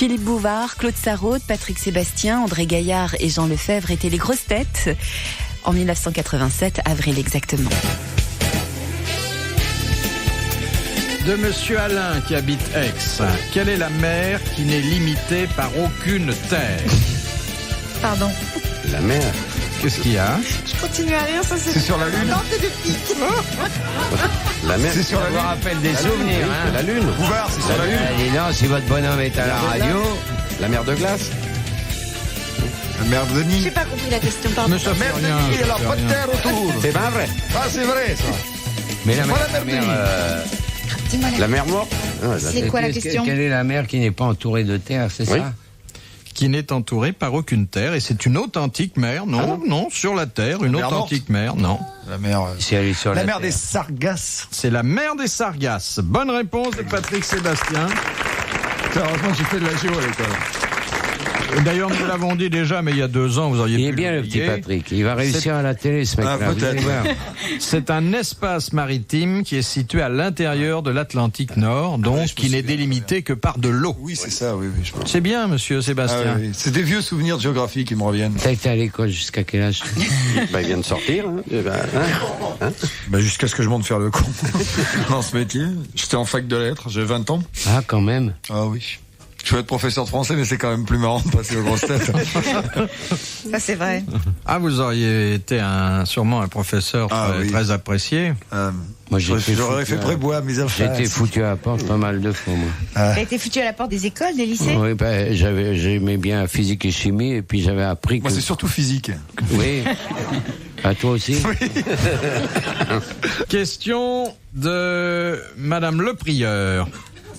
Philippe Bouvard, Claude Sarraute, Patrick Sébastien, André Gaillard et Jean Lefebvre étaient les grosses têtes. En 1987, avril exactement. De Monsieur Alain qui habite Aix. Quelle est la mer qui n'est limitée par aucune terre? Pardon. La mer. Qu'est-ce qu'il y a? Je continue à rire, ça C'est sur la Lune. La mer. C'est sur la Ça vous Lune. rappelle des souvenirs, hein. La Lune. Bouvard, c'est sur la Lune. Dis non, si votre bonhomme est à la radio, La mer de glace. La mer de Denis. J'ai pas compris la question, pardon. Mais ça fait Mer de rien, Denis, ça elle a fait pas de rien. terre autour. C'est pas vrai. Ah, c'est vrai, ça. mais la C'est mer, pas la mer de Denis. Dis-moi La mer morte. C'est quoi la question? Quelle est la mer qui n'est pas entourée de terre, c'est Oui. ça? Qui n'est entourée par aucune terre. Et c'est une authentique mer. Non, non, sur la terre, une mer authentique mer. Non. La mer. Si elle est sur la, La mer terre. des Sargasses. C'est la mer des Sargasses. Bonne réponse de Patrick Sébastien. Heureusement que j'ai fait de la géo à l'école. D'ailleurs, nous l'avons dit déjà, mais il y a 2 ans, vous auriez Il pu est bien le petit l'oublier. Patrick. Il va réussir à la télé, ce mec-là. Ah, vous allez peut-être. voir. C'est un espace maritime qui est situé à l'intérieur de l'Atlantique Nord, donc je me qui n'est souviens. délimité que par de l'eau. Oui, c'est ça, oui, je pense. C'est bien, monsieur Ah, Sébastien. oui. C'est des vieux souvenirs de géographie qui me reviennent. T'as été à l'école jusqu'à quel âge? Bah, il vient de sortir. Hein. Eh ben, hein. Bah, jusqu'à ce que je monte faire le con dans ce métier. J'étais en fac de lettres, j'ai 20 ans. Ah, quand même. Ah oui. Je veux être professeur de français, mais c'est quand même plus marrant de passer aux grosses têtes. Ça, c'est vrai. Ah, vous auriez été sûrement un professeur Ah, oui. très apprécié. Moi, J'aurais fait prébois mes J'ai affaires. été foutu à la porte pas mal de fois, moi. T'as été foutu à la porte des écoles, des lycées? Oui, ben, j'aimais bien physique et chimie, et puis j'avais appris que... Moi, c'est surtout physique. Oui. À toi aussi? Question de Madame Le Prieur.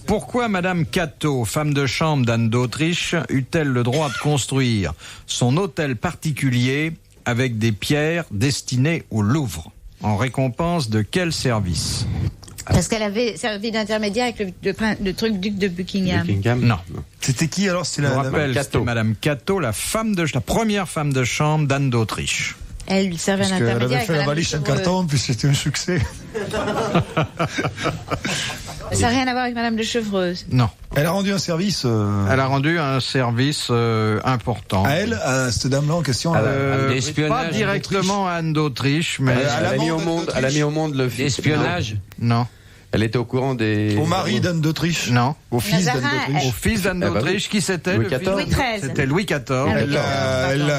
Pourquoi Madame Cateau, femme de chambre d'Anne d'Autriche, eut-elle le droit de construire son hôtel particulier avec des pierres destinées au Louvre? En récompense de quel service? Parce qu'elle avait servi d'intermédiaire avec le truc duc de Buckingham. Non. C'était qui alors? C'était Je vous la rappelle, c'était Madame Cateau, la première femme de chambre d'Anne d'Autriche. Elle lui servait Parce qu'elle d'intermédiaire avait avec fait la Madame valise de en Chevreuse. carton, puis c'était un succès. Ça n'a rien à voir avec Madame de Chevreuse. Non. Elle a rendu un service Elle a rendu un service important. à elle, à cette dame-là en question. D'espionnage. Pas directement à Anne d'Autriche, mais... À la Elle a mis au bande monde, d'Autriche. elle a mis au monde le fils. D'espionnage. Non. Elle était au courant des. Au mari d'Anne d'Autriche. Non. Au fils d'Anne Mazarin, d'Autriche. Au fils d'Anne bah oui. d'Autriche, qui c'était? Louis le fils XIV. Louis XIII. C'était Louis XIV.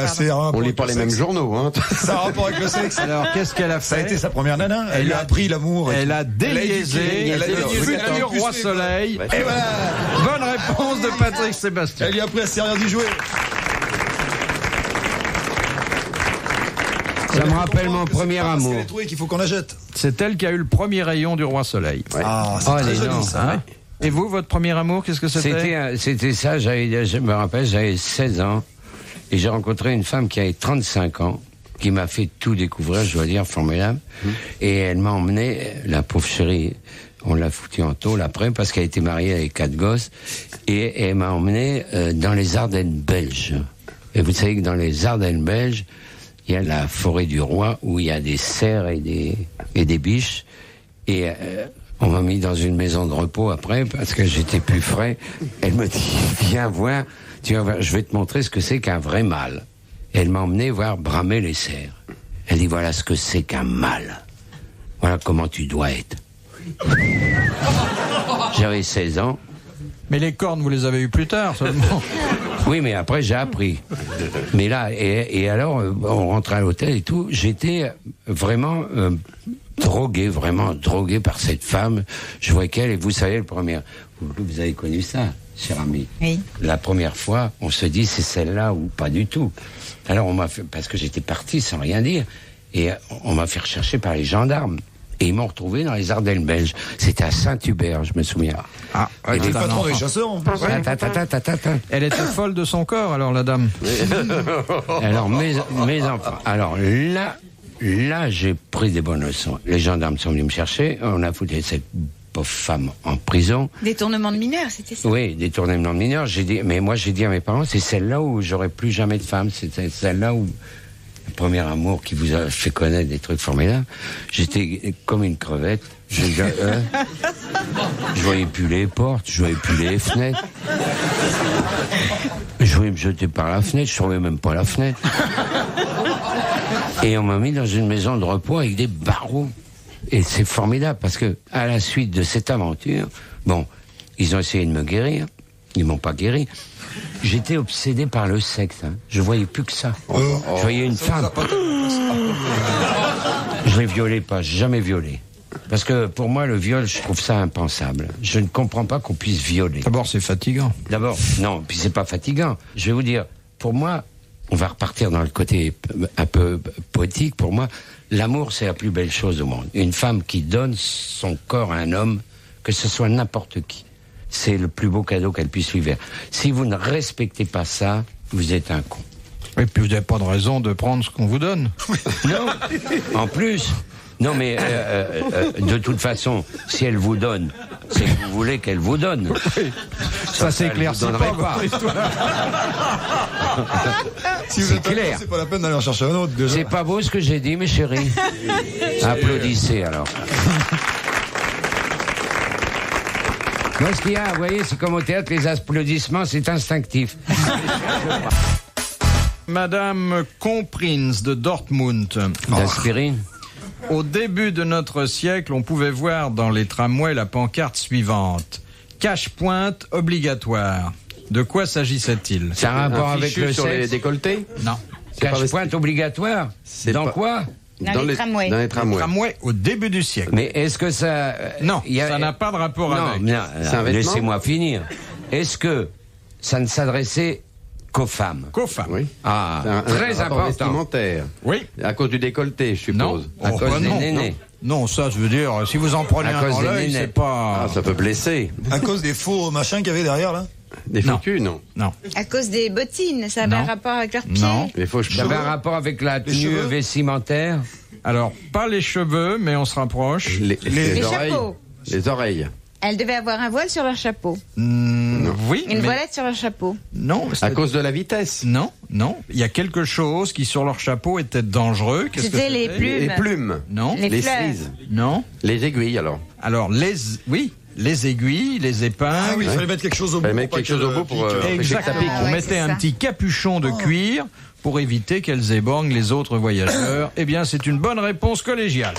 C'est un rapport On lit avec pas le les mêmes sexe. journaux, hein. Ça a un rapport avec le sexe. Alors, qu'est-ce qu'elle a Ça a fait? été sa première nana. Elle lui a appris l'amour. et Elle tout. a déliaisé, Elle a éduqué le roi Soleil. Et voilà. Bonne réponse de Patrick Sébastien. Elle lui a appris à se servir du jouet. Ça me rappelle mon premier amour. C'est trouvé qu'il faut qu'on la jette. C'est elle qui a eu le premier rayon du roi Soleil. Ah, c'est Oh, très les joli gens, ça. Hein? Et vous, votre premier amour, qu'est-ce que c'était? C'était ça, je me rappelle, j'avais 16 ans, et j'ai rencontré une femme qui avait 35 ans, qui m'a fait tout découvrir, je dois dire, formidable. Et elle m'a emmené, la pauvre chérie, on l'a foutue en tôle après, parce qu'elle était mariée avec 4 gosses, et elle m'a emmené dans les Ardennes belges. Et vous savez que dans les Ardennes belges, il y a la forêt du roi, où il y a des cerfs et des biches, et on m'a mis dans une maison de repos après, parce que j'étais plus frais. Elle me dit, viens voir, tu vas voir, je vais te montrer ce que c'est qu'un vrai mâle. Et elle m'a emmené voir bramer les cerfs. Elle dit, voilà ce que c'est qu'un mâle. Voilà comment tu dois être. J'avais 16 ans. Mais les cornes, vous les avez eues plus tard seulement. Oui, mais après, j'ai appris. Mais là, et alors, on rentrait à l'hôtel et tout, j'étais vraiment drogué par cette femme. Je voyais qu'elle, et vous savez, vous avez connu ça, cher ami. Oui. La première fois, on se dit, c'est celle-là ou pas du tout. Alors, on m'a fait, parce que j'étais parti sans rien dire, et on m'a fait rechercher par les gendarmes. Et ils m'ont retrouvé dans les Ardennes belges. C'était à Saint-Hubert, je me souviens. Ah, Elle c'est est un patron des enfant. chasseurs en plus. Elle était folle de son corps, alors, la dame. Alors, mes enfants. Alors, là, j'ai pris des bonnes leçons. Les gendarmes sont venus me chercher. On a foutu cette pauvre femme en prison. Détournement de mineurs, c'était ça? Oui, détournement de mineurs. Mais moi, j'ai dit à mes parents, c'est celle-là où j'aurai plus jamais de femme. C'est celle-là où le premier amour qui vous a fait connaître des trucs formidables. J'étais comme une crevette. Je voyais plus les portes, je voyais plus les fenêtres. Je voulais me jeter par la fenêtre, je trouvais même pas la fenêtre. Et on m'a mis dans une maison de repos avec des barreaux. Et c'est formidable parce que, à la suite de cette aventure, bon, ils ont essayé de me guérir. Ils m'ont pas guéri. J'étais obsédé par le sexe. Hein. Je voyais plus que ça. Je voyais une femme. Je l'ai violée pas, j'ai jamais violé. Parce que pour moi, le viol, je trouve ça impensable. Je ne comprends pas qu'on puisse violer. D'abord, c'est fatigant. D'abord, non, puis c'est pas fatigant. Je vais vous dire, pour moi, on va repartir dans le côté un peu poétique. Pour moi, l'amour, c'est la plus belle chose au monde. Une femme qui donne son corps à un homme, que ce soit n'importe qui. C'est le plus beau cadeau qu'elle puisse lui faire. Si vous ne respectez pas ça, vous êtes un con. Et puis vous n'avez pas de raison de prendre ce qu'on vous donne. Non, en plus. Non, mais de toute façon, si elle vous donne, c'est que vous voulez qu'elle vous donne. Ça c'est clair, c'est pas. Si vous C'est êtes clair. d'accord, c'est pas la peine d'aller en chercher un autre, déjà. C'est pas beau ce que j'ai dit, mes chéris. Applaudissez alors. Moi, ce qu'il y a, vous voyez, c'est comme au théâtre, les applaudissements, c'est instinctif. Madame Comprins de Dortmund. D'aspirine. Au début de notre siècle, on pouvait voir dans les tramways la pancarte suivante. Cache-pointe obligatoire. De quoi s'agissait-il? C'est un rapport Un avec fichu le sur les sexe. décolletés. Non. Cache-pointe obligatoire. C'est Dans pas- quoi? Dans les tramways. Dans les tramways. Tramway au début du siècle. Mais est-ce que ça... Non, il y a- ça n'a pas de rapport Non, avec. non, C'est un vêtement laissez-moi finir. Est-ce que ça ne s'adressait qu'aux femmes? Qu'aux femmes. Oui. Ah, C'est un très rapport important. vestimentaire. Oui. À cause du décolleté, je Non. suppose. À cause des non, nénés. non, ça, je veux dire, si vous en prenez À un cause dans des l'œil, nénés. c'est pas... Ah, ça peut blesser. À cause des faux machins qu'il y avait derrière, là. Des Non. foutus, non. Non. À cause des bottines, ça avait Non. un rapport avec leurs pieds. Non. Les faux Ça cheveux. avait un rapport avec la tenue cheveux vestimentaire? Alors, pas les cheveux, mais on se rapproche. Les oreilles. chapeaux. Les oreilles. Elles devaient avoir un voile sur leur chapeau. Oui, Une mais voilette sur leur chapeau. non. À cause de la vitesse. Non, non. Il y a quelque chose qui, sur leur chapeau, était dangereux. Qu'est-ce que C'était les c'était plumes. Les plumes. Non. Les fleurs. cerises. Non. Les aiguilles, alors. Alors, oui, les aiguilles, les épingles. Ah oui, il fallait mettre quelque chose au bout. Fallait mettre pour pas quelque chose que au le bout pour, pique, Exactement. Ah, On ouais, mettait c'est un ça. petit capuchon de cuir pour éviter qu'elles éborgnent les autres voyageurs. Eh bien, c'est une bonne réponse collégiale.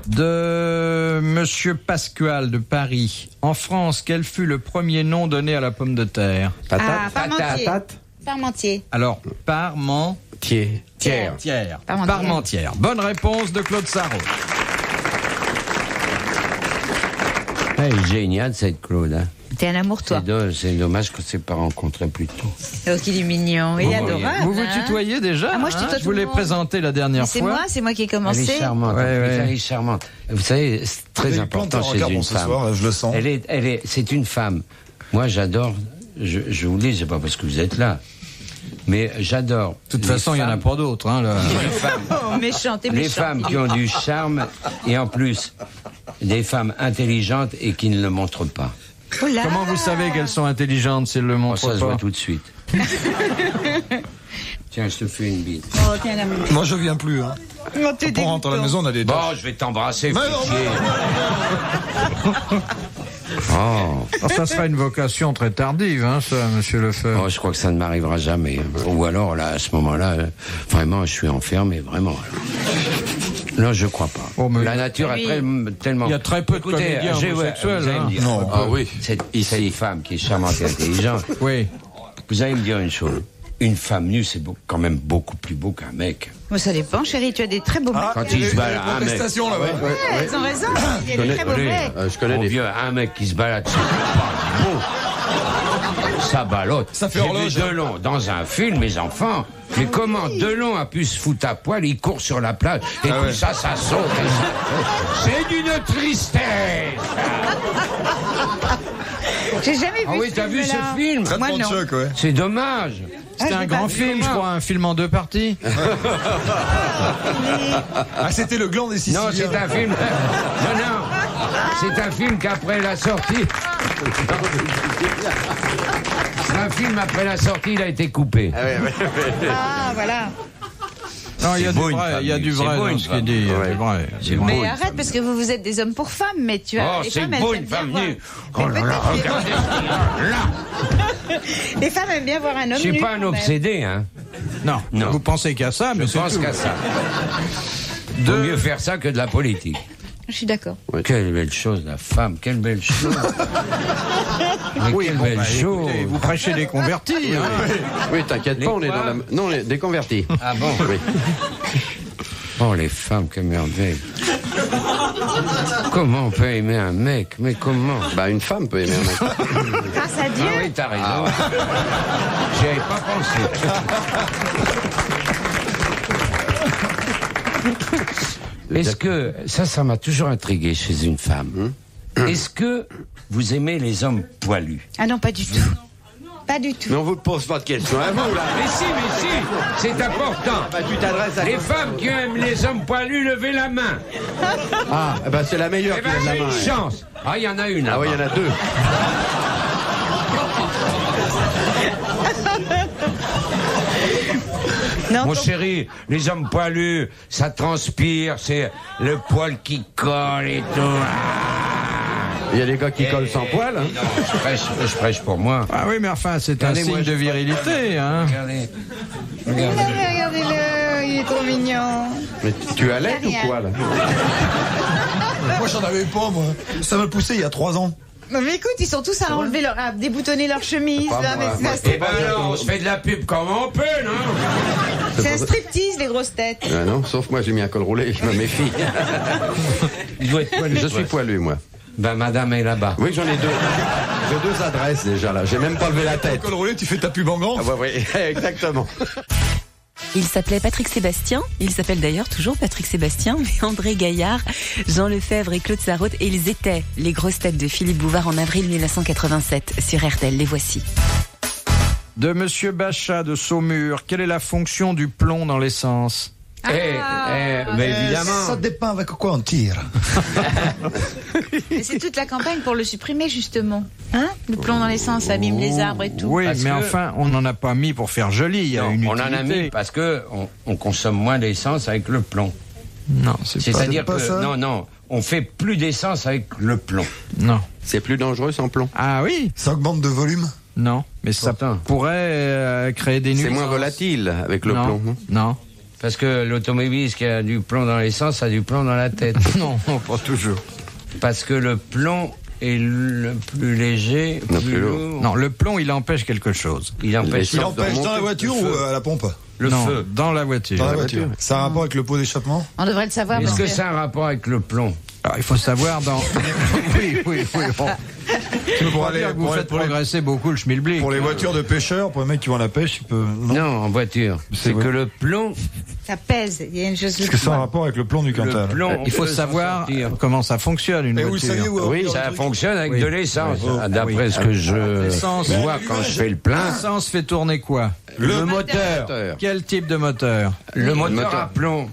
De Monsieur Pasquale de Paris. En France, quel fut le premier nom donné à la pomme de terre? Ah, Parmentier. Patate. Parmentier. Alors, Thiers. Parmentière. Parmentière. Parmentière. Bonne réponse de Claude Sarraud. Elle est géniale, cette Claude. Hein. T'es un amour, toi. C'est dommage qu'on ne s'est pas rencontrés plus tôt. Oh, qu'il est mignon. Il est Vous voyez. adorable. Vous vous hein. tutoyez déjà? Ah, moi, je tutoie Je tout vous le l'ai monde. présenté la dernière C'est fois. moi qui ai Elle commencé. est charmante. Ouais, en plus, ouais. Elle est charmante. Vous savez, c'est très J'ai important planté un chez regard une pour ce femme. soir, là, je le sens. C'est une femme. Moi, j'adore. Je vous le dis, c'est pas parce que vous êtes là, mais j'adore. De toute façon, il n'y en a pas d'autres. Hein, là. Oh, méchant, t'es Les méchant. femmes qui ont du charme et en plus des femmes intelligentes et qui ne le montrent pas. Oh là. Comment vous savez qu'elles sont intelligentes si elles le Oh, montrent ça se voit pas? tout de suite. Tiens, je te fais une bite. Oh, tiens, la main. Moi, je viens plus. Hein. Oh, t'es Pour rentrer à la dégoûtant. maison, on a des Bon, je vais t'embrasser, Mais fichier. non, Oh. Alors, ça sera une vocation très tardive, hein, ça, Monsieur Lefebvre. Oh, je crois que ça ne m'arrivera jamais. Ou alors, là, à ce moment-là, vraiment, je suis enfermé, vraiment. Non, je crois pas. Oh, mais- La nature a tellement... Il y a très peu de Écoutez, comédiens j'ai- homosexuels, vous allez me hein. dire, Non, Ah oui. cette femme qui est charmante et intelligente, Oui. vous allez me dire une chose. Une femme nue, c'est quand même beaucoup plus beau qu'un mec. Moi, ça dépend, chérie. Tu as des très beaux mecs. Quand il se balade, un mec... contestation, là-bas. Ouais, elles ont raison. Il y a des très beaux Allez, mecs. Je connais mon des. vieux, un mec qui se balade, c'est pas beau. Ça ballotte. Ça fait J'ai horloge, vu hein. Delon dans un film, mes enfants. Mais comment Delon a pu se foutre à poil, il court sur la plage, et tout ouais. ça, ça saute. Et ça... C'est d'une tristesse. J'ai jamais vu Ah oui, t'as vu ce film-là. film Moi, Traitement de non. choc, ouais. C'est dommage. C'était je un l'ai grand pas vu. film, je crois, un film en 2 parties. Ah, c'était le gland des Siciliens. Non, c'est un film. Non, non. C'est un film qu'après la sortie. C'est un film après la sortie, il a été coupé. Ah, voilà. Non, il y a C'est du beau, une vrai, femme il y a nue. du C'est vrai beau, dans une ce qu'il femme dit. nue. C'est vrai. C'est beau, Mais une arrête, parce que vous êtes des hommes pour femmes, mais tu as. Oh, les c'est femmes, beau, elles une aiment bien femme voir- nue. Mais Oh là là, peut-être regardez. Les femmes aiment bien voir un homme Je suis nu, pas quand un même. obsédé, hein. Non, Non. vous pensez qu'à ça, mais Je c'est pense tout. qu'à ça. Vaut mieux faire ça que de la politique. Je suis d'accord. Quelle belle chose, la femme, quelle belle chose. Mais Oui, quelle bon, belle bah, chose. écoutez, vous prêchez des convertis. Hein. Oui, t'inquiète Les pas, on est quoi dans la... Non, les déconvertis. Ah bon? Oui. Oh, les femmes, quelle merveille. Comment on peut aimer un mec? Mais comment? Bah, une femme peut aimer un mec. Grâce à Dieu. Ah oui, t'as raison. J'y avais pas pensé. Est-ce que, ça m'a toujours intrigué chez une femme. Est-ce que vous aimez les hommes poilus? Ah non, pas du tout. Pas du tout. Mais on vous pose pas de questions à vous, là. Mais si, c'est important. Bah, tu t'adresses à... Les femmes qui aiment les hommes poilus, levez la main. Ah, bah, c'est la meilleure Eh qui ben, lève la j'ai main. une ouais. chance. Ah, il y en a une. Ah oui, il y en a deux. Non, Mon donc- chéri, les hommes poilus, ça transpire, c'est le poil qui colle et tout. Il y a des gars qui collent sans poil. Hein. Non, je prêche pour moi. Ah oui, mais enfin, c'est un Regardez-moi, signe de je- virilité. Hein. Regardez. Mais regardez-le, il est trop mignon. Mais tu allaites ou quoi, là? Moi, j'en avais pas, moi. Ça m'a poussé il y a 3 ans. Mais écoute, ils sont tous à enlever leur, à déboutonner leur chemise. Pas Là, moi. mais ça, Eh c'est ben alors, on se fait de la pub comme on peut, non? c'est un striptease, les grosses têtes. Ah non, sauf moi, j'ai mis un col roulé, je me méfie. Il doit être poilu. Je suis poilu, moi. Ben, madame est là-bas. Oui, j'en ai deux. J'ai deux adresses déjà, là. J'ai même pas levé la tête. Col roulé, tu fais ta pub en grand. Ah bah oui, exactement. Il s'appelait Patrick Sébastien. Il s'appelle d'ailleurs toujours Patrick Sébastien, mais André Gaillard, Jean Lefebvre et Claude Sarraute. Et ils étaient les grosses têtes de Philippe Bouvard en avril 1987 sur RTL. Les voici. De Monsieur Bachat de Saumur, quelle est la fonction du plomb dans l'essence? Mais évidemment. Ça dépend avec quoi on tire. Mais c'est toute la campagne pour le supprimer, justement. Hein? Le plomb dans l'essence, ça abîme les arbres et tout. Oui, Parce mais que- enfin, on n'en a pas mis pour faire joli. Il y a Non, une on en a utilité. mis parce que on consomme moins d'essence avec le plomb. Non, c'est pas... C'est-à-dire pas que ça. non, on fait plus d'essence avec le plomb. Non. C'est plus dangereux sans plomb. Ah oui? Ça augmente de volume. Non. Mais ça Pourtant. pourrait créer des C'est nuisances. moins volatile avec le non. plomb. Non Non. Parce que l'automobiliste qui a du plomb dans l'essence a du plomb dans la tête. Non, pas toujours. Parce que le plomb est le plus léger, Non, plus plus lourd. lourd. Non, le plomb, il empêche quelque chose. Il empêche Il L'essence. empêche dans la voiture ou à la pompe? le non, feu. dans la voiture. Dans la voiture. Ça a un rapport avec le pot d'échappement? On devrait le savoir. Est-ce parce que ça a un rapport avec le plomb? Alors, il faut savoir dans... oui. Bon. Pour Dire que vous faites progresser beaucoup le schmilblick. Pour les voitures de pêcheurs, pour les mecs qui vont à la pêche, il peut. Non. Non, en voiture. C'est vrai. que le plomb, ça pèse. Il y a une chose de Est-ce que ça a un rapport avec le plomb du le Cantal? plomb, on Il faut peut s'en savoir sortir. comment ça fonctionne une Et vous voiture. savez où Oui, ça fonctionne avec Oui. de l'essence. Oui. D'après Oui. ce que je L'essence. vois quand je fais le plein. L'essence fait tourner quoi? Le moteur. Quel type de moteur? Le moteur moteur. à plomb.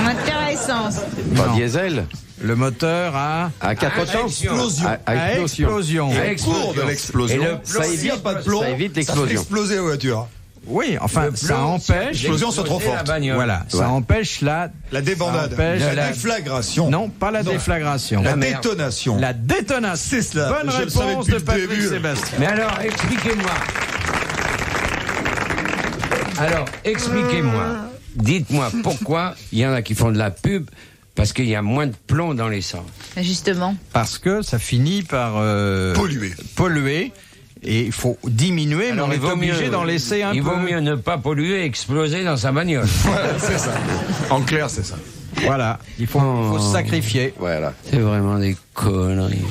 moteur à essence. Pas Non. diesel. Le moteur à... À 400. Explosion. À explosion. explosion. Cours de l'explosion. Et le plomb, Ça évite pas de plomb. Ça évite Ça fait l'explosion. exploser la voiture. Oui, enfin, Le ça plomb, empêche... L'explosion soit trop exploser la forte. bagnole. Voilà, Ouais. ça empêche la... La débandade. Ça empêche La la- déflagration. Non, pas la déflagration. La merde. détonation. La détonation. C'est cela. Bonne Je le savais réponse depuis de le Patrick début. Sébastien. Mais alors, expliquez-moi. Alors, expliquez-moi. Dites-moi pourquoi il y en a qui font de la pub parce qu'il y a moins de plomb dans l'essence. Justement. Parce que ça finit par... polluer. Et il faut diminuer, mais on est obligé d'en laisser un peu. Il vaut mieux ne pas polluer et exploser dans sa bagnole. Voilà, c'est ça. En clair, c'est ça. Voilà, il faut se sacrifier. Voilà. C'est vraiment des conneries.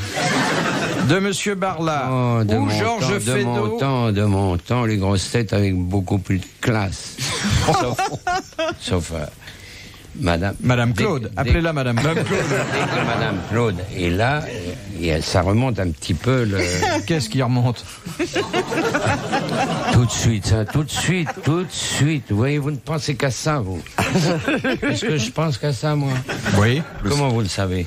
De Monsieur Barla Oh, de ou mon Georges temps, Feydeau. de mon temps, les grosses têtes avec beaucoup plus de classe. sauf Madame Claude, appelez-la Madame Claude. Dès que Madame Claude est là, et ça remonte un petit peu le... Qu'est-ce qui remonte? Tout de suite, ça, tout de suite. Vous voyez, vous ne pensez qu'à ça, vous. Est-ce que je pense qu'à ça, moi? Oui, Comment vous le savez?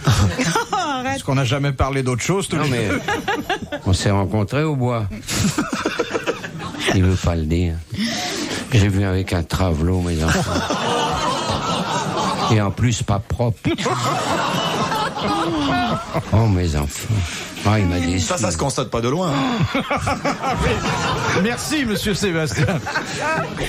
parce qu'on n'a jamais parlé d'autre chose. tous Non, les mais deux. on s'est rencontrés au bois. Il veut pas le dire. J'ai vu avec un travelot, mes enfants. Et en plus, pas propre. Oh, mes enfants. Ah, il m'a dit... Ça se constate pas de loin. Merci, monsieur Sébastien.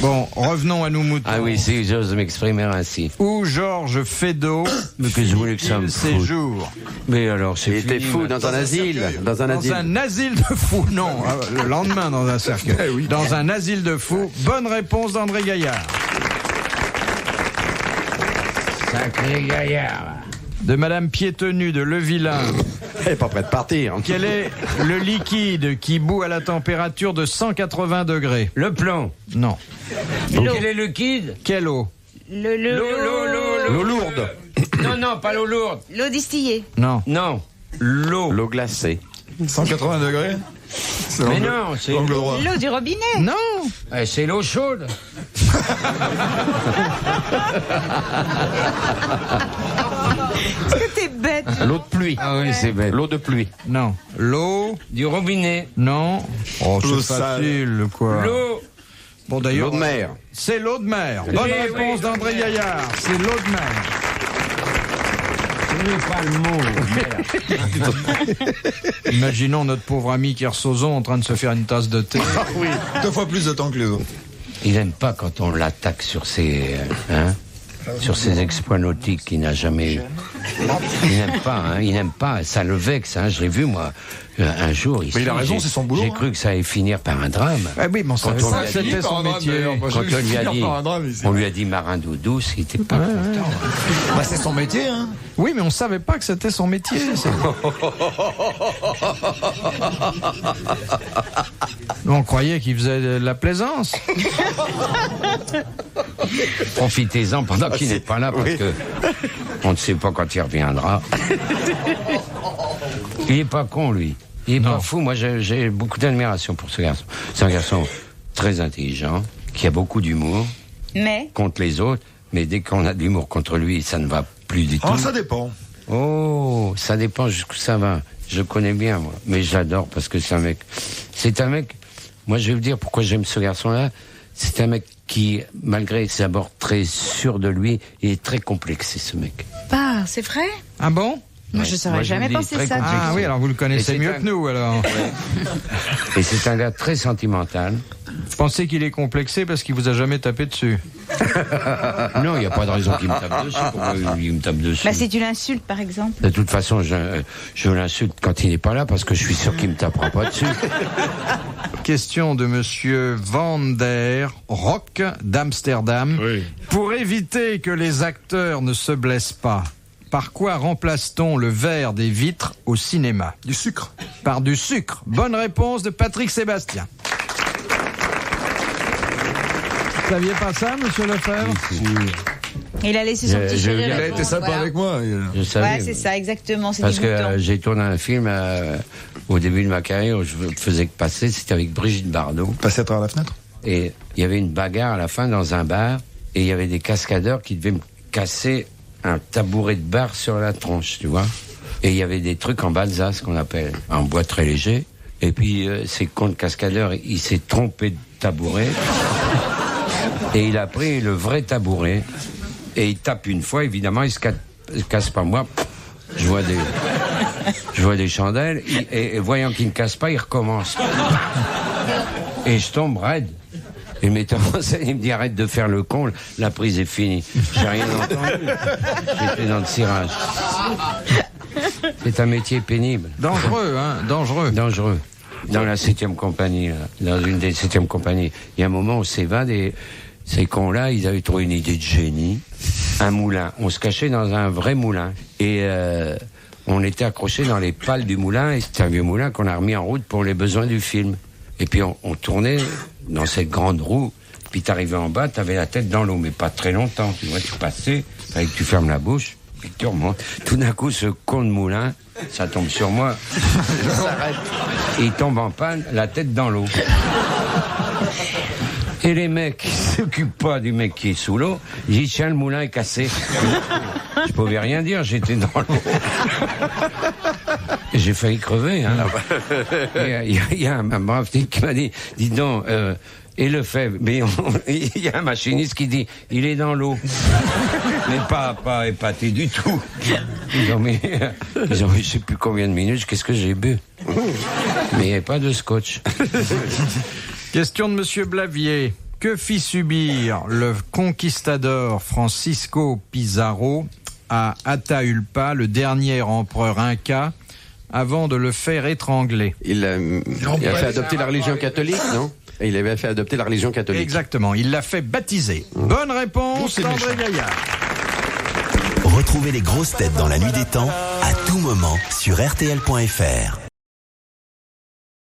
Bon, revenons à nos moutons. Ah oui, si j'ose m'exprimer ainsi. Où Georges Feydeau Mais que je voulais que ça me foute. séjour. Mais alors, c'est Il était fini, fou maintenant. dans un asile. Dans un Dans asile. un asile de fous. Non, le lendemain dans un cercueil. Dans un asile de fous. Bonne réponse d'André Gaillard. Sacré gaillard. De Madame Piétenu de Levillain. Elle est pas prête de partir. Quel est le liquide qui bout à la température de 180 degrés? Le plomb. Non. Quel est le liquide? Quelle eau? L'eau lourde. Non, pas l'eau lourde. L'eau distillée. Non. Non, l'eau. L'eau glacée. 180 degrés. C'est Mais l'angle- non, c'est l'angle droit. L'eau du robinet. Non. c'est l'eau chaude. Est-ce que t'es bête? L'eau de pluie. Ah oui, c'est bête. L'eau de pluie. Non. L'eau. Du robinet. Non. Oh, L'eau c'est sale. facile, quoi. L'eau. Bon, d'ailleurs. L'eau de mer. C'est l'eau de mer. Bonne Oui, réponse oui, d'André oui. Gaillard. C'est l'eau de mer. Ce n'est pas le mot. Merde. Imaginons notre pauvre ami Kersozon en train de se faire une tasse de thé. 2 fois plus de temps que les autres. Il n'aime pas quand on l'attaque sur ses, sur ses exploits nautiques qu'il n'a jamais eu. Il n'aime pas, ça le vexe, je l'ai vu moi, un jour ici. Mais il a raison, c'est son boulot, J'ai hein. cru que ça allait finir par un drame. Ah oui, mais on savait on pas l'a que c'était son métier. Quand on lui a dit marin d'eau douce, il n'était pas content. Bah, c'est son métier, hein. Oui, mais on savait pas que c'était son métier. On croyait qu'il faisait de la plaisance. Profitez-en pendant qu'il n'est pas là, parce que on ne sait pas quand il reviendra. Il n'est pas con, lui. Il n'est pas fou. Moi, j'ai beaucoup d'admiration pour ce garçon. C'est un garçon très intelligent, qui a beaucoup d'humour Mais contre les autres, mais dès qu'on a de l'humour contre lui, ça ne va plus du tout. Oh, ça dépend. Oh, ça dépend jusqu'où ça va. Je connais bien, moi. Mais j'adore parce que c'est un mec. C'est un mec. Moi, je vais vous dire pourquoi j'aime ce garçon-là. C'est un mec qui, malgré ses abords très sûr de lui, il est très complexé, ce mec. pas, c'est vrai? Ah bon? Moi, je Moi, saurais je jamais vous le dis, penser très ça. compliqué. Ah oui, alors vous le Et connaissez c'est mieux un- que nous, alors. Et c'est un gars très sentimental. Vous pensez qu'il est complexé parce qu'il vous a jamais tapé dessus? Non, il n'y a pas de raison qu'il me tape dessus. Pourquoi il me tape dessus? Bah, si tu l'insultes, par exemple. De toute façon, je l'insulte quand il n'est pas là parce que je suis sûr qu'il me tapera pas dessus. Question de monsieur Van der Rock d'Amsterdam. Oui. Pour éviter que les acteurs ne se blessent pas, par quoi remplace-t-on le verre des vitres au cinéma? Du sucre. Par du sucre. Bonne réponse de Patrick Sébastien. Vous saviez pas ça, monsieur Lefebvre? Il a laissé son Je- petit je- chéri. il a Il a été sympa avec moi. Je savais. Ouais, c'est ça, exactement. C'est Parce que dégoûtant. j'ai tourné un film au début de ma carrière où je faisais que passer, c'était avec Brigitte Bardot. Passer à travers la fenêtre. Et il y avait une bagarre à la fin dans un bar, et il y avait des cascadeurs qui devaient me casser un tabouret de bar sur la tronche, tu vois. Et il y avait des trucs en balsa, ce qu'on appelle, en bois très léger. Et puis, ces cons de cascadeurs, il s'est trompé de tabouret. Et il a pris le vrai tabouret. Et il tape une fois, évidemment, il se casse pas moi. Je vois des chandelles. Et voyant qu'il ne casse pas, il recommence. Et je tombe raide. Et le metteur en scène, il me dit arrête de faire le con, la prise est finie. J'ai rien entendu. J'étais dans le cirage. C'est un métier pénible. Dangereux, hein? Dangereux. Dangereux. Dans la 7e compagnie, là, dans une des 7e compagnies, il y a un moment où on s'évade et ces cons-là, ils avaient trouvé une idée de génie. Un moulin. On se cachait dans un vrai moulin. Et on était accrochés dans les pales du moulin. Et c'était un vieux moulin qu'on a remis en route pour les besoins du film. Et puis on tournait dans cette grande roue. Puis t'arrivais en bas, t'avais la tête dans l'eau, mais pas très longtemps. Tu vois, tu passais, fallait que tu fermes la bouche, puis que tu remontes. Tout d'un coup, ce con de moulin, ça tombe sur moi. Il s'arrête. Il tombe en panne, la tête dans l'eau. Et les mecs qui s'occupent pas du mec qui est sous l'eau, ils disent tiens, le moulin est cassé. Je pouvais rien dire, j'étais dans l'eau. Et j'ai failli crever. Hein. Il y a un brave type qui m'a dit dis donc, et Lefebvre, mais il y a un machiniste qui dit il est dans l'eau. Mais pas épaté du tout. Ils ont mis, je sais plus combien de minutes, qu'est-ce que j'ai bu. Mais il n'y avait pas de scotch. Question de Monsieur Blavier. Que fit subir le conquistador Francisco Pizarro à Atahualpa, le dernier empereur inca, avant de le faire étrangler? Il a fait adopter la religion catholique, non? Et il avait fait adopter la religion catholique. Exactement, il l'a fait baptiser. Bonne réponse, André Gaillard. Retrouvez les grosses têtes dans la nuit des temps à tout moment sur RTL.fr.